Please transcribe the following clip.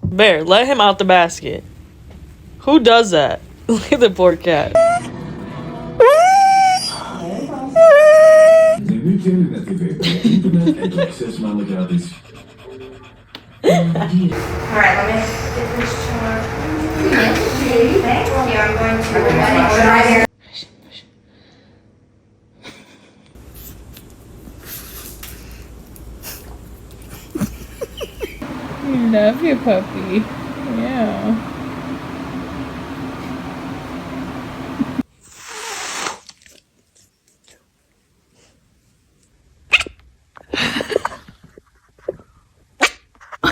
Bear, let him out the basket. Who does that? Look at the poor cat. Alright, let me get this chart. Thank you. I'm going to try here. You love your puppy. Yeah.